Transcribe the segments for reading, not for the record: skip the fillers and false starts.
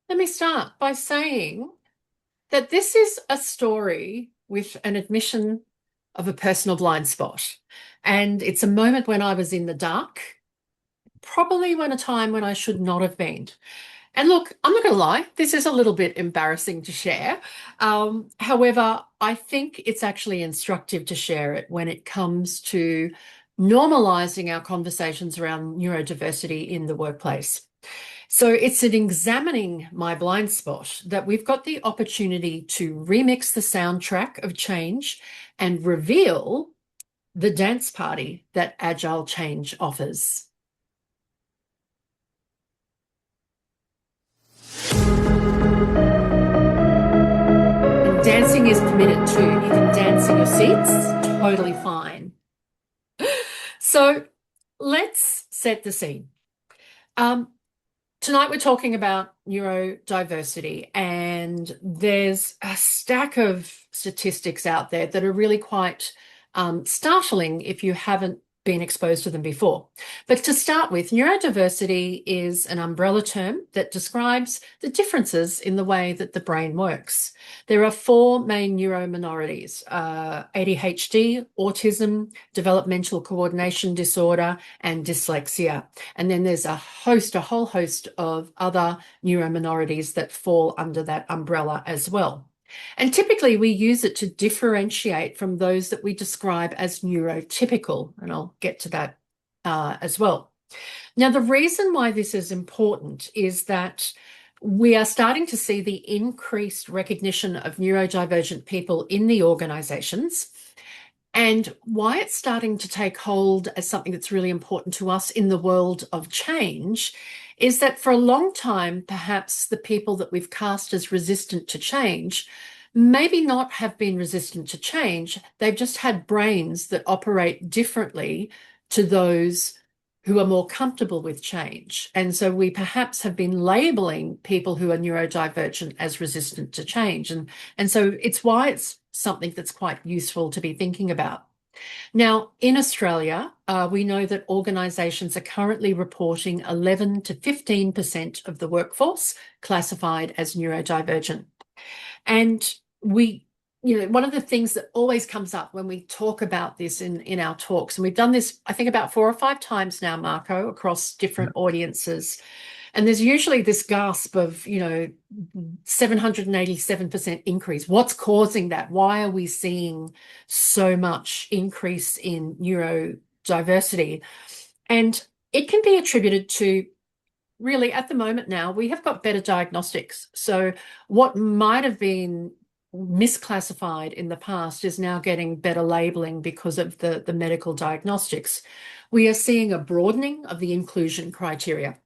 Let me start by saying that this is a story with an admission of a personal blind spot. And it's a moment when I was in the dark, probably when a time when I should not have been. And look, I'm not going to lie, this is a little bit embarrassing to share. However, I think it's actually instructive to share it when it comes to normalizing our conversations around neurodiversity in the workplace. So it's in examining my blind spot that we've got the opportunity to remix the soundtrack of change and reveal the dance party that Agile change offers. And dancing is permitted too. You can dance in your seats, totally fine. So let's set the scene. Tonight we're talking about neurodiversity, and there's a stack of statistics out there that are really quite startling if you haven't been exposed to them before. But to start with, neurodiversity is an umbrella term that describes the differences in the way that the brain works. There are four main neurominorities: ADHD, autism, developmental coordination disorder, and dyslexia. And then there's a whole host of other neurominorities that fall under that umbrella as well. And typically we use it to differentiate from those that we describe as neurotypical, and I'll get to that as well. Now, the reason why this is important is that we are starting to see the increased recognition of neurodivergent people in the organizations, and why it's starting to take hold as something that's really important to us in the world of change is that for a long time, perhaps the people that we've cast as resistant to change maybe not have been resistant to change. They've just had brains that operate differently to those who are more comfortable with change. And so we perhaps have been labeling people who are neurodivergent as resistant to change. And so it's why it's something that's quite useful to be thinking about. Now, in Australia, we know that organisations are currently reporting 11 to 15% of the workforce classified as neurodivergent. And one of the things that always comes up when we talk about this in our talks, and we've done this, I think, about 4 or 5 times now, Marco, across different audiences, and there's usually this gasp of, 787% increase. What's causing that? Why are we seeing so much increase in neurodiversity? And it can be attributed to, really, at the moment now, we have got better diagnostics. So what might have been misclassified in the past is now getting better labeling because of the medical diagnostics. We are seeing a broadening of the inclusion criteria.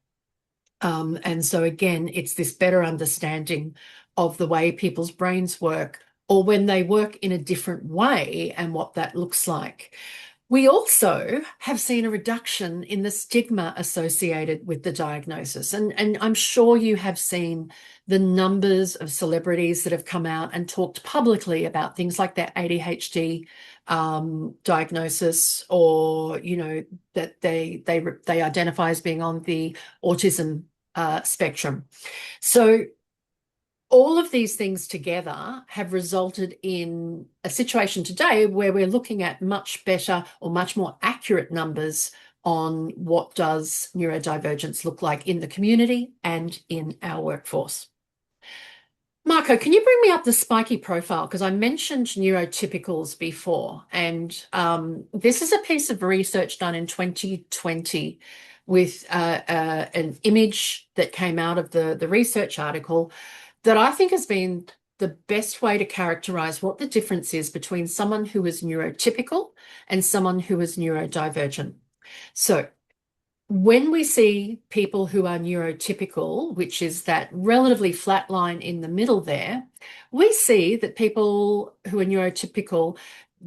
And so again, it's this better understanding of the way people's brains work, or when they work in a different way and what that looks like. We also have seen a reduction in the stigma associated with the diagnosis. And I'm sure you have seen the numbers of celebrities that have come out and talked publicly about things like their ADHD diagnosis, or, that they identify as being on the autism spectrum. So all of these things together have resulted in a situation today where we're looking at much better or much more accurate numbers on what does neurodivergence look like in the community and in our workforce. Marco, can you bring me up the spiky profile? Because I mentioned neurotypicals before, and this is a piece of research done in 2020 with an image that came out of the research article that I think has been the best way to characterize what the difference is between someone who is neurotypical and someone who is neurodivergent. So when we see people who are neurotypical, which is that relatively flat line in the middle there, we see that people who are neurotypical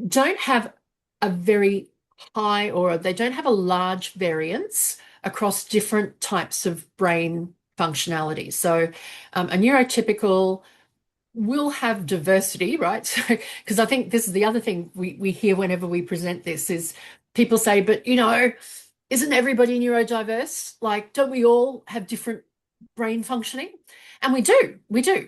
don't have a very high, or they don't have a large variance across different types of brain functionality. So a neurotypical will have diversity, right? So, because I think this is the other thing we hear whenever we present this is people say, but isn't everybody neurodiverse? Like, don't we all have different brain functioning? And we do,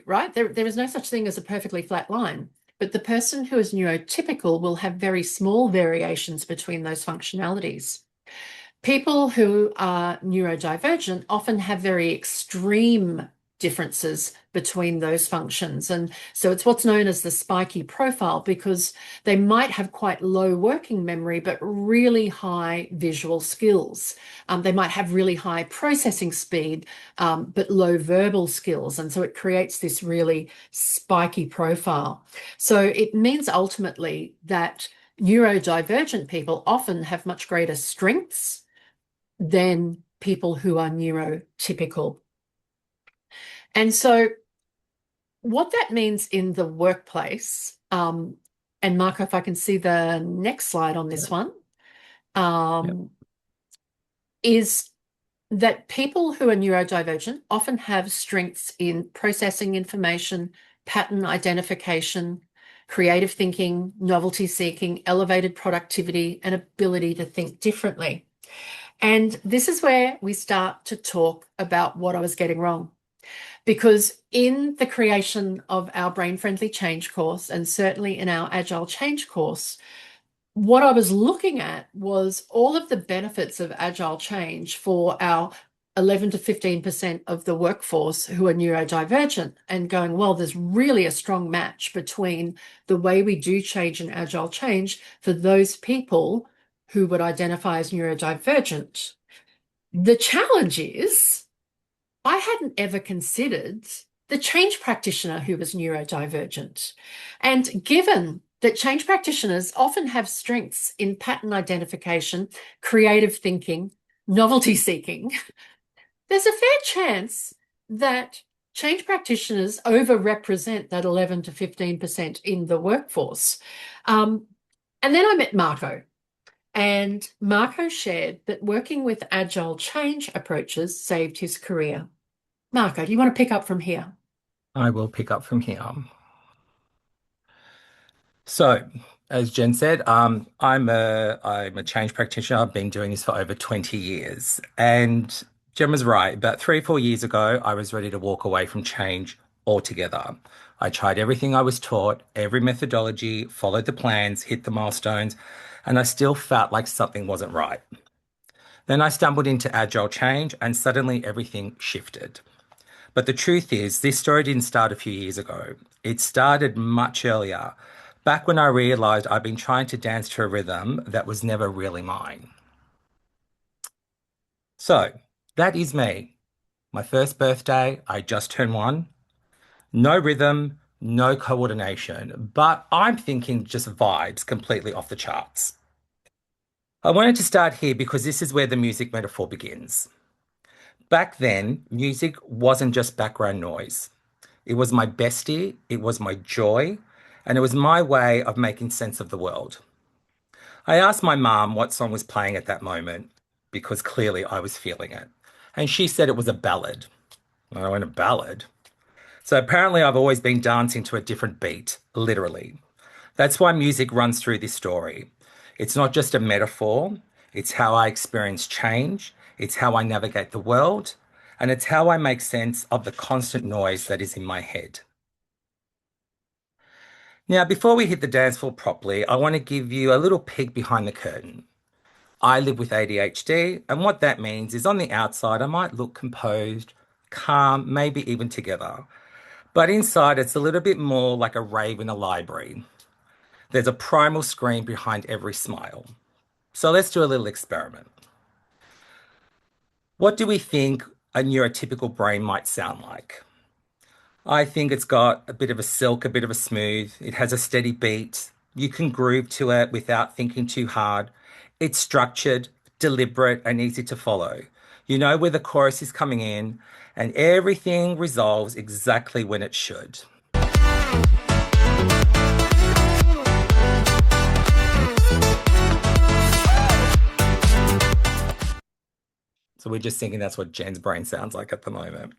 right? There is no such thing as a perfectly flat line. But the person who is neurotypical will have very small variations between those functionalities. People who are neurodivergent often have very extreme differences between those functions. And so it's what's known as the spiky profile because they might have quite low working memory, but really high visual skills. They might have really high processing speed, but low verbal skills. And so it creates this really spiky profile. So it means ultimately that neurodivergent people often have much greater strengths than people who are neurotypical. And so, what that means in the workplace, and Marco, if I can see the next slide on this Yep. one, Yep. um, is that people who are neurodivergent often have strengths in processing information, pattern identification, creative thinking, novelty seeking, elevated productivity, and ability to think differently. And this is where we start to talk about what I was getting wrong. Because in the creation of our brain friendly change course, and certainly in our agile change course, what I was looking at was all of the benefits of agile change for our 11 to 15% of the workforce who are neurodivergent, and going, well, there's really a strong match between the way we do change and agile change for those people who would identify as neurodivergent. The challenge is I hadn't ever considered the change practitioner who was neurodivergent. And given that change practitioners often have strengths in pattern identification, creative thinking, novelty seeking, there's a fair chance that change practitioners overrepresent that 11 to 15% in the workforce. And then I met Marco. And Marco shared that working with agile change approaches saved his career. Marco, do you want to pick up from here? I will pick up from here. So, as Jen said, I'm a change practitioner. I've been doing this for over 20 years. And Jen was right. About 3 or 4 years ago, I was ready to walk away from change altogether. I tried everything I was taught, every methodology, followed the plans, hit the milestones, and I still felt like something wasn't right. Then I stumbled into agile change, and suddenly everything shifted. But the truth is, this story didn't start a few years ago. It started much earlier, back when I realized I'd been trying to dance to a rhythm that was never really mine. So, that is me. My first birthday, I just turned one. No rhythm, no coordination, but I'm thinking just vibes completely off the charts. I wanted to start here because this is where the music metaphor begins. Back then, music wasn't just background noise. It was my bestie, it was my joy, and it was my way of making sense of the world. I asked my mum what song was playing at that moment because clearly I was feeling it. And she said it was a ballad. I went, a ballad? So apparently I've always been dancing to a different beat, literally. That's why music runs through this story. It's not just a metaphor, it's how I experience change, it's how I navigate the world, and it's how I make sense of the constant noise that is in my head. Now, before we hit the dance floor properly, I want to give you a little peek behind the curtain. I live with ADHD, and what that means is on the outside, I might look composed, calm, maybe even together. But inside, it's a little bit more like a rave in a library. There's a primal scream behind every smile. So let's do a little experiment. What do we think a neurotypical brain might sound like? I think it's got a bit of a silk, a bit of a smooth. It has a steady beat. You can groove to it without thinking too hard. It's structured, deliberate, and easy to follow. You know where the chorus is coming in, and everything resolves exactly when it should. So we're just thinking that's what Jen's brain sounds like at the moment.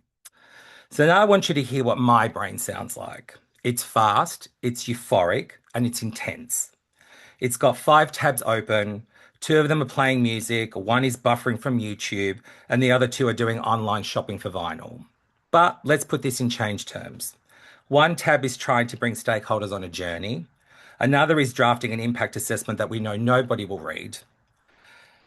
So now I want you to hear what my brain sounds like. It's fast, it's euphoric, and it's intense. It's got 5 tabs open. 2 of them are playing music, one is buffering from YouTube, and the other 2 are doing online shopping for vinyl. But let's put this in change terms. One tab is trying to bring stakeholders on a journey. Another is drafting an impact assessment that we know nobody will read.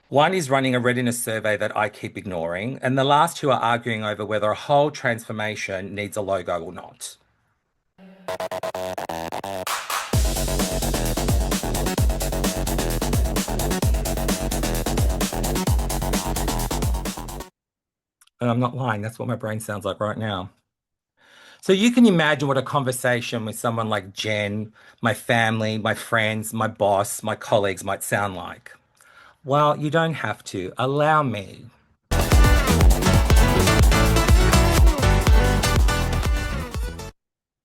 One is running a readiness survey that I keep ignoring. And the last two are arguing over whether a whole transformation needs a logo or not. And I'm not lying, that's what my brain sounds like right now. So you can imagine what a conversation with someone like Jen, my family, my friends, my boss, my colleagues might sound like. Well, you don't have to. Allow me.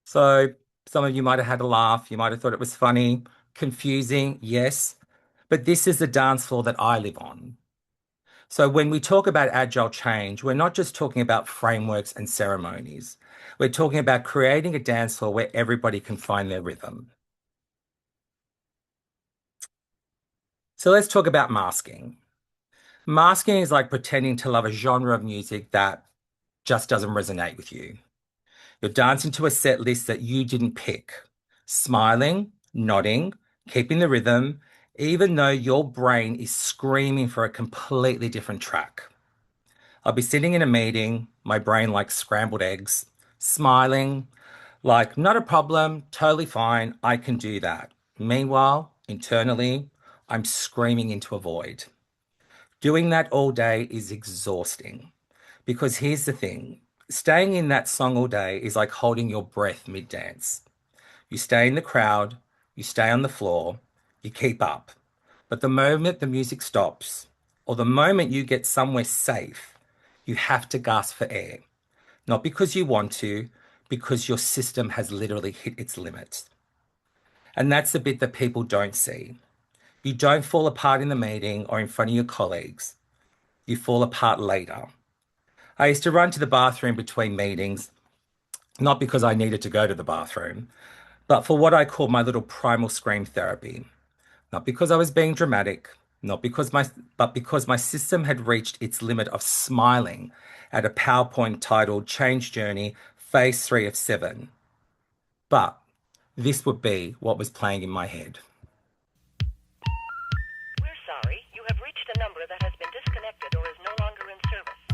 So some of you might have had a laugh. You might have thought it was funny, confusing, yes. But this is the dance floor that I live on. So when we talk about agile change, we're not just talking about frameworks and ceremonies. We're talking about creating a dance floor where everybody can find their rhythm. So let's talk about masking. Masking is like pretending to love a genre of music that just doesn't resonate with you. You're dancing to a set list that you didn't pick, smiling, nodding, keeping the rhythm, even though your brain is screaming for a completely different track. I'll be sitting in a meeting, my brain like scrambled eggs, smiling, like, not a problem, totally fine, I can do that. Meanwhile, internally, I'm screaming into a void. Doing that all day is exhausting because here's the thing, staying in that song all day is like holding your breath mid dance. You stay in the crowd, you stay on the floor, you keep up. But the moment the music stops, or the moment you get somewhere safe, you have to gasp for air. Not because you want to, because your system has literally hit its limits. And that's the bit that people don't see. You don't fall apart in the meeting or in front of your colleagues. You fall apart later. I used to run to the bathroom between meetings, not because I needed to go to the bathroom, but for what I call my little primal scream therapy. Not because I was being dramatic, not because my, but because my system had reached its limit of smiling at a PowerPoint titled Change Journey, Phase 3 of 7. But this would be what was playing in my head. We're sorry. You have reached a number that has been disconnected or is no longer in service.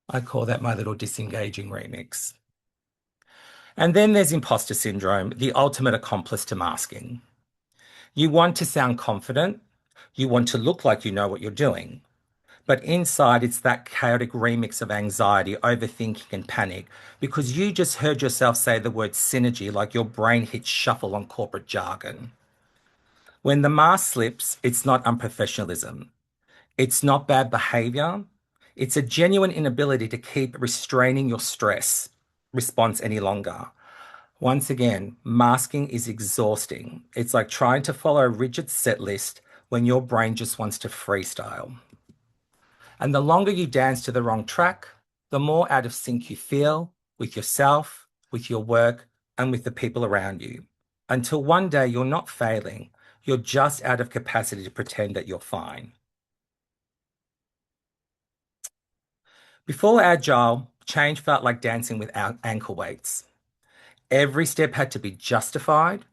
I call that my little disengaging remix. And then there's imposter syndrome, the ultimate accomplice to masking. You want to sound confident, you want to look like you know what you're doing. But inside, it's that chaotic remix of anxiety, overthinking, and panic because you just heard yourself say the word synergy like your brain hit shuffle on corporate jargon. When the mask slips, it's not unprofessionalism. It's not bad behavior. It's a genuine inability to keep restraining your stress response any longer. Once again, masking is exhausting. It's like trying to follow a rigid set list when your brain just wants to freestyle. And the longer you dance to the wrong track, the more out of sync you feel with yourself, with your work, and with the people around you. Until one day you're not failing, you're just out of capacity to pretend that you're fine. Before Agile, change felt like dancing with ankle weights. Every step had to be justified,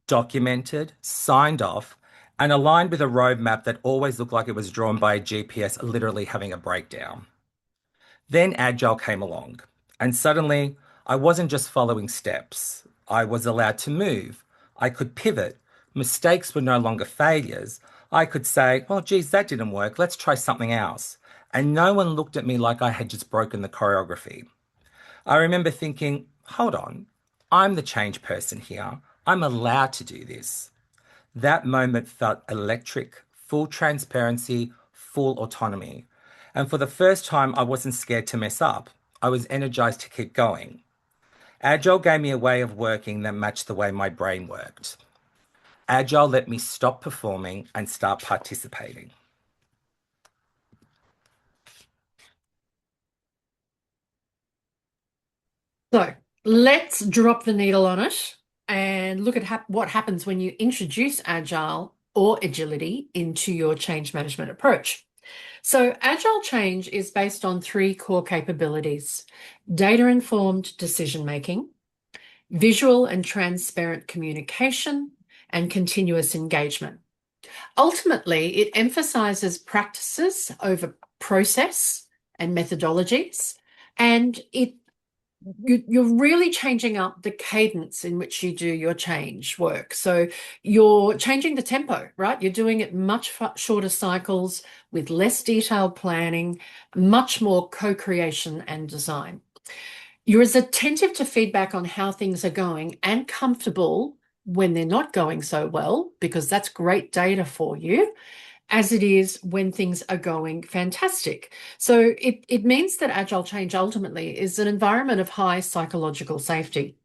documented, signed off, and aligned with a roadmap that always looked like it was drawn by a GPS literally having a breakdown. Then Agile came along, and suddenly I wasn't just following steps. I was allowed to move. I could pivot. Mistakes were no longer failures. I could say, oh, geez, that didn't work. Let's try something else. And no one looked at me like I had just broken the choreography. I remember thinking, hold on, I'm the change person here. I'm allowed to do this. That moment felt electric, full transparency, full autonomy. And for the first time, I wasn't scared to mess up. I was energized to keep going. Agile gave me a way of working that matched the way my brain worked. Agile let me stop performing and start participating. So let's drop the needle on it and look at what happens when you introduce Agile or agility into your change management approach. So Agile change is based on three core capabilities: data-informed decision-making, visual and transparent communication, and continuous engagement. Ultimately, it emphasizes practices over process and methodologies, and you're really changing up the cadence in which you do your change work. So you're changing the tempo, right? You're doing it much shorter cycles with less detailed planning, much more co-creation and design. You're as attentive to feedback on how things are going and comfortable when they're not going so well, because that's great data for you, as it is when things are going fantastic. So it means that Agile change ultimately is an environment of high psychological safety.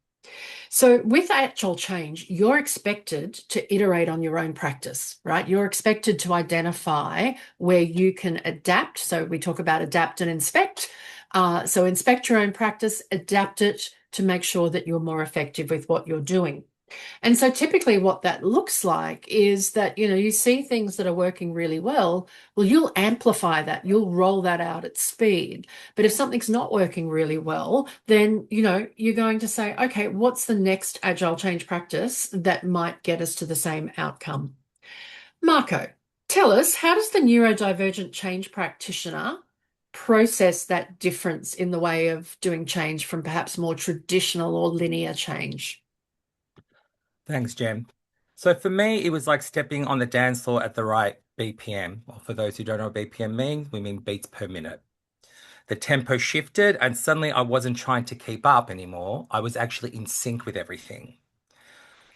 So with Agile change, you're expected to iterate on your own practice, right? You're expected to identify where you can adapt. So we talk about adapt and inspect. So inspect your own practice, adapt it to make sure that you're more effective with what you're doing. And so typically what that looks like is that, you see things that are working really well, you'll amplify that, you'll roll that out at speed. But if something's not working really well, then, you're going to say, okay, what's the next Agile change practice that might get us to the same outcome? Marco, tell us, how does the neurodivergent change practitioner process that difference in the way of doing change from perhaps more traditional or linear change? Thanks, Jen. So for me, it was like stepping on the dance floor at the right BPM. Well, for those who don't know what BPM means, we mean beats per minute. The tempo shifted, and suddenly I wasn't trying to keep up anymore. I was actually in sync with everything.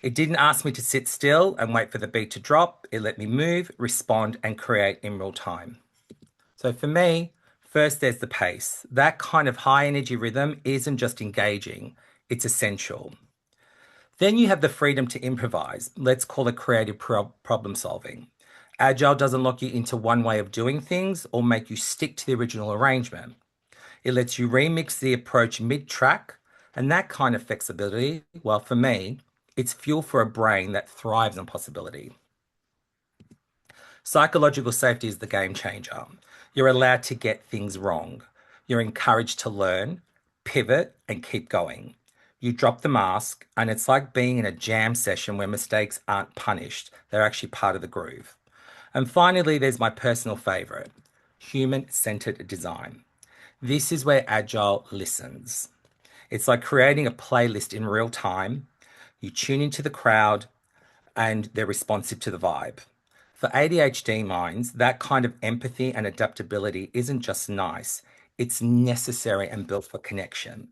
It didn't ask me to sit still and wait for the beat to drop. It let me move, respond, and create in real time. So for me, first there's the pace. That kind of high energy rhythm isn't just engaging, it's essential. Then you have the freedom to improvise. Let's call it creative problem solving. Agile doesn't lock you into one way of doing things or make you stick to the original arrangement. It lets you remix the approach mid-track, and that kind of flexibility, well, for me, it's fuel for a brain that thrives on possibility. Psychological safety is the game changer. You're allowed to get things wrong. You're encouraged to learn, pivot, and keep going. You drop the mask, and it's like being in a jam session where mistakes aren't punished. They're actually part of the groove. And finally, there's my personal favorite, human-centered design. This is where Agile listens. It's like creating a playlist in real time. You tune into the crowd and they're responsive to the vibe. For ADHD minds, that kind of empathy and adaptability isn't just nice, it's necessary and built for connection.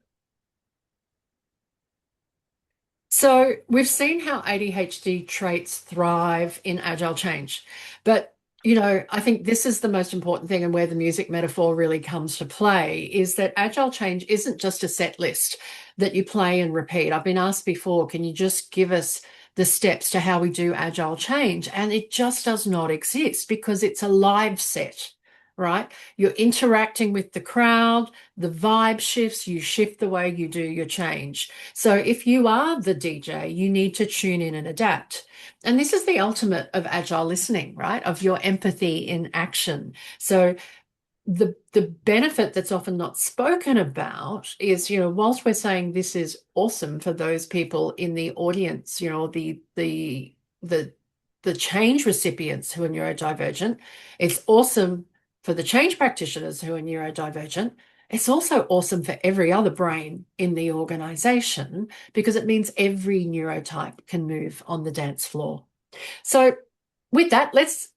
So we've seen how ADHD traits thrive in Agile change, but I think this is the most important thing, and where the music metaphor really comes to play is that Agile change isn't just a set list that you play and repeat. I've been asked before, can you just give us the steps to how we do Agile change? And it just does not exist, because it's a live set, right? You're interacting with the crowd, the vibe shifts, you shift the way you do your change. So if you are the DJ, you need to tune in and adapt. And this is the ultimate of Agile listening, right? Of your empathy in action. So the benefit that's often not spoken about is, whilst we're saying this is awesome for those people in the audience, the change recipients who are neurodivergent, it's awesome for the change practitioners who are neurodivergent. It's also awesome for every other brain in the organization, because it means every neurotype can move on the dance floor. So with that, let's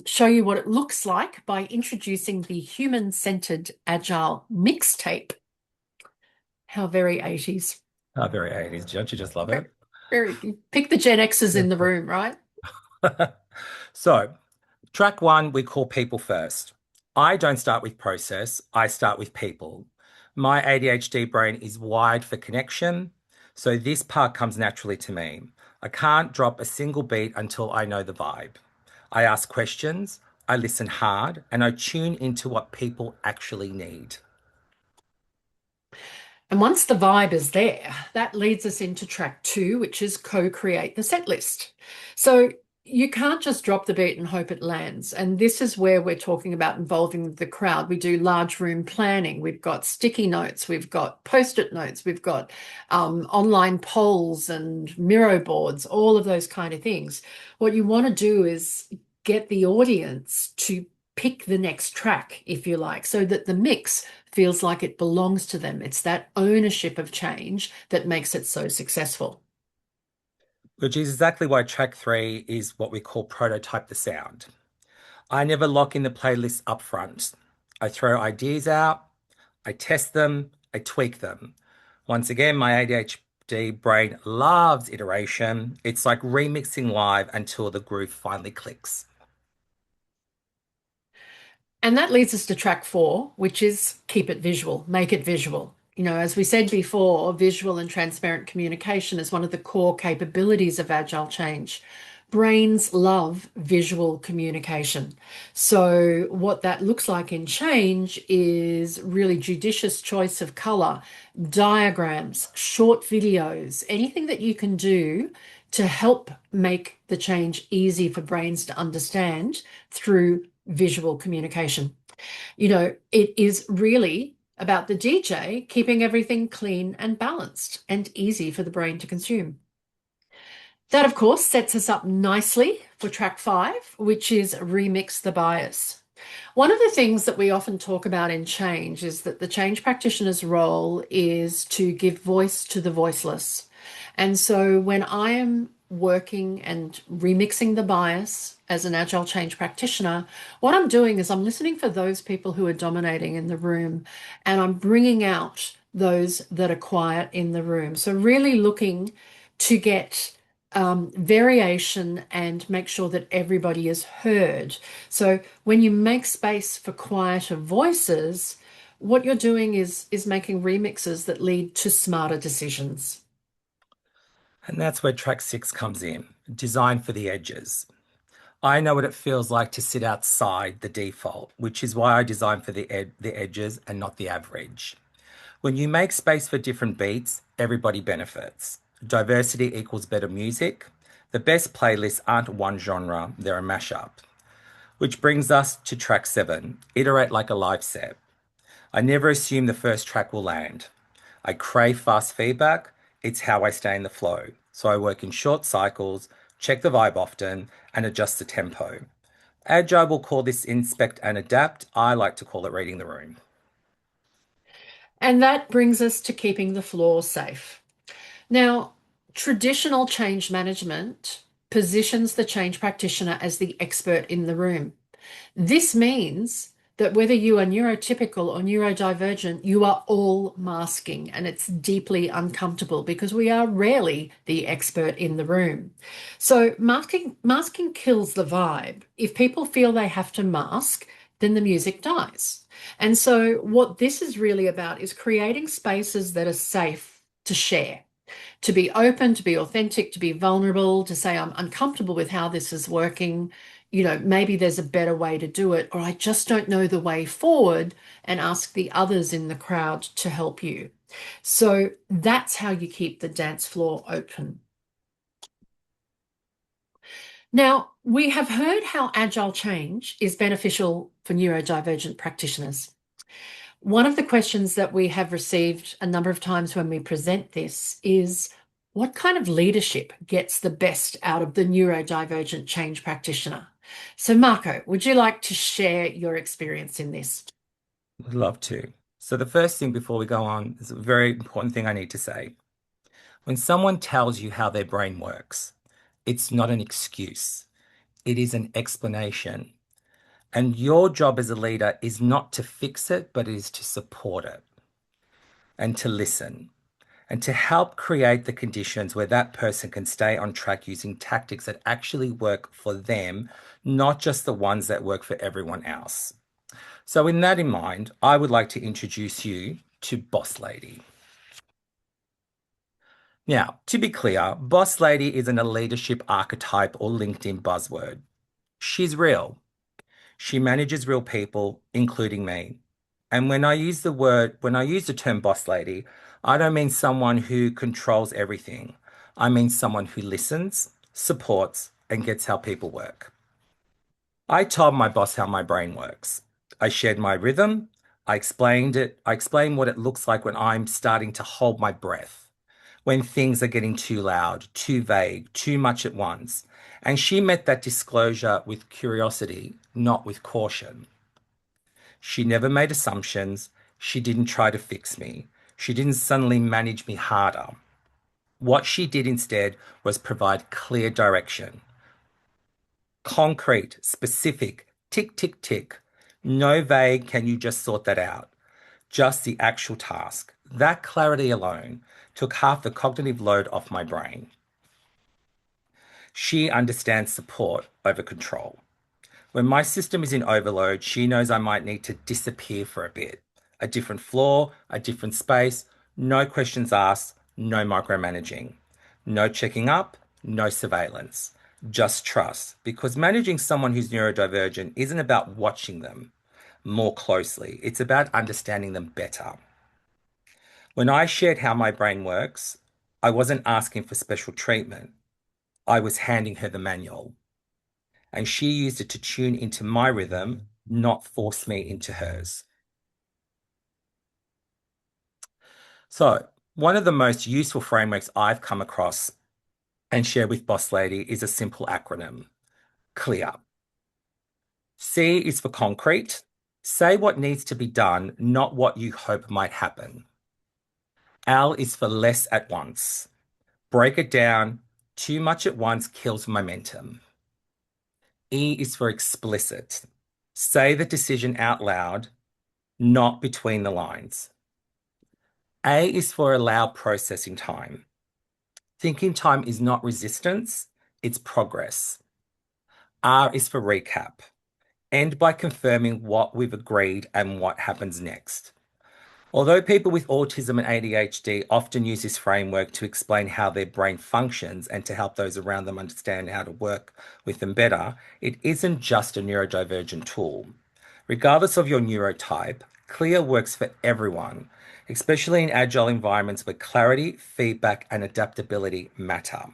show you what it looks like by introducing the human-centered Agile mixtape. How very 80s. Oh, very 80s. Don't you just love it? Very, pick the Gen Xers in the room, right? So, track one, we call people first. I don't start with process, I start with people. My ADHD brain is wired for connection, so this part comes naturally to me. I can't drop a single beat until I know the vibe. I ask questions, I listen hard, and I tune into what people actually need. And once the vibe is there, that leads us into track two, which is co-create the set list. So you can't just drop the beat and hope it lands. And this is where we're talking about involving the crowd. We do large room planning. We've got sticky notes, we've got post-it notes, we've got online polls and Miro boards, all of those kind of things. What you want to do is get the audience to pick the next track, if you like, so that the mix feels like it belongs to them. It's that ownership of change that makes it so successful. Which is exactly why track 3 is what we call prototype the sound. I never lock in the playlist up front. I throw ideas out, I test them, I tweak them. Once again, my ADHD brain loves iteration. It's like remixing live until the groove finally clicks. And that leads us to track 4, which is keep it visual, make it visual. You know, as we said before, visual and transparent communication is one of the core capabilities of Agile change. Brains love visual communication. So, what that looks like in change is really judicious choice of color, diagrams, short videos, anything that you can do to help make the change easy for brains to understand through visual communication. You know, it is really about the DJ keeping everything clean and balanced and easy for the brain to consume. That, of course, sets us up nicely for track 5, which is remix the bias. One of the things that we often talk about in change is that the change practitioner's role is to give voice to the voiceless. And so when I am working and remixing the bias as an agile change practitioner, what I'm doing is I'm listening for those people who are dominating in the room and I'm bringing out those that are quiet in the room. So really looking to get variation and make sure that everybody is heard. So when you make space for quieter voices, what you're doing is making remixes that lead to smarter decisions. And that's where track 6 comes in, design for the edges. I know what it feels like to sit outside the default, which is why I design for the edges and not the average. When you make space for different beats, everybody benefits. Diversity equals better music. The best playlists aren't one genre, they're a mashup. Which brings us to track 7, iterate like a live set. I never assume the first track will land. I crave fast feedback. It's how I stay in the flow. So I work in short cycles, check the vibe often, and adjust the tempo. Agile will call this inspect and adapt. I like to call it reading the room. And that brings us to keeping the floor safe. Now, traditional change management positions the change practitioner as the expert in the room. This means that whether you are neurotypical or neurodivergent, you are all masking, and it's deeply uncomfortable because we are rarely the expert in the room. So masking kills the vibe. If people feel they have to mask, then the music dies. And so what this is really about is creating spaces that are safe to share, to be open, to be authentic, to be vulnerable, to say, I'm uncomfortable with how this is working. You know, maybe there's a better way to do it, or I just don't know the way forward, and ask the others in the crowd to help you. So that's how you keep the dance floor open. Now, we have heard how agile change is beneficial for neurodivergent practitioners. One of the questions that we have received a number of times when we present this is, what kind of leadership gets the best out of the neurodivergent change practitioner? So, Marco, would you like to share your experience in this? Would love to. So the first thing before we go on is a very important thing I need to say. When someone tells you how their brain works, it's not an excuse. It is an explanation. And your job as a leader is not to fix it, but it is to support it and to listen and to help create the conditions where that person can stay on track using tactics that actually work for them, not just the ones that work for everyone else. So with that in mind, I would like to introduce you to Boss Lady. Now, to be clear, Boss Lady isn't a leadership archetype or LinkedIn buzzword. She's real. She manages real people, including me. And when I use the term boss lady, I don't mean someone who controls everything. I mean someone who listens, supports, and gets how people work. I told my boss how my brain works. I shared my rhythm. I explained it. I explained what it looks like when I'm starting to hold my breath, when things are getting too loud, too vague, too much at once. And she met that disclosure with curiosity, not with caution. She never made assumptions. She didn't try to fix me. She didn't suddenly manage me harder. What she did instead was provide clear direction. Concrete, specific, tick, tick, tick. No vague, can you just sort that out? Just the actual task. That clarity alone took half the cognitive load off my brain. She understands support over control. When my system is in overload, she knows I might need to disappear for a bit. A different floor, a different space, no questions asked, no micromanaging. No checking up, no surveillance. Just trust. Because managing someone who's neurodivergent isn't about watching them more closely, it's about understanding them better. When I shared how my brain works, I wasn't asking for special treatment. I was handing her the manual. And she used it to tune into my rhythm, not force me into hers. So, one of the most useful frameworks I've come across and share with Boss Lady is a simple acronym: CLEAR. C is for concrete. Say what needs to be done, not what you hope might happen. L is for less at once. Break it down. Too much at once kills momentum. E is for explicit. Say the decision out loud, not between the lines. A is for allow processing time. Thinking time is not resistance, it's progress. R is for recap. End by confirming what we've agreed and what happens next. Although people with autism and ADHD often use this framework to explain how their brain functions and to help those around them understand how to work with them better, it isn't just a neurodivergent tool. Regardless of your neurotype, CLEAR works for everyone, especially in agile environments where clarity, feedback, and adaptability matter.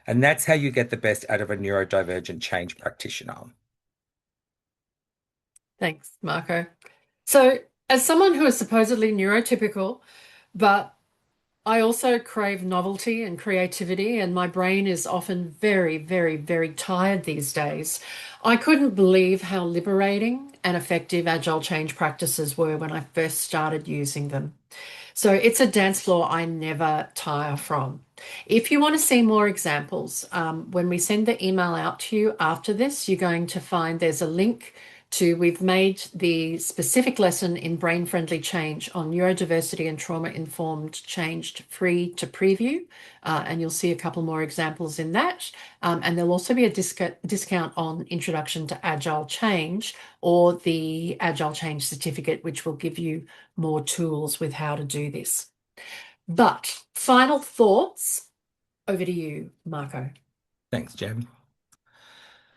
And that's how you get the best out of a neurodivergent change practitioner. Thanks, Marco. So, as someone who is supposedly neurotypical, but I also crave novelty and creativity, and my brain is often very, very, very tired these days, I couldn't believe how liberating and effective agile change practices were when I first started using them. So it's a dance floor I never tire from. If you want to see more examples, when we send the email out to you after this, you're going to find there's a link to, we've made the specific lesson in brain-friendly change on neurodiversity and trauma-informed change free to preview, and you'll see a couple more examples in that. And there'll also be a discount on Introduction to Agile Change, or the Agile Change Certificate, which will give you more tools with how to do this. But final thoughts, over to you, Marco. Thanks, Jen.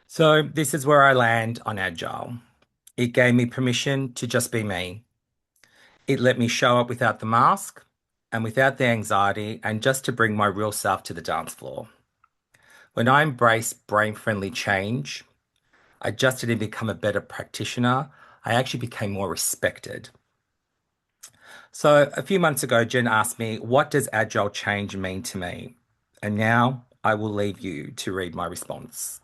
So this is where I land on Agile. It gave me permission to just be me. It let me show up without the mask and without the anxiety, and just to bring my real self to the dance floor. When I embraced brain-friendly change, I just didn't become a better practitioner. I actually became more respected. So a few months ago, Jen asked me, what does agile change mean to me? And now I will leave you to read my response.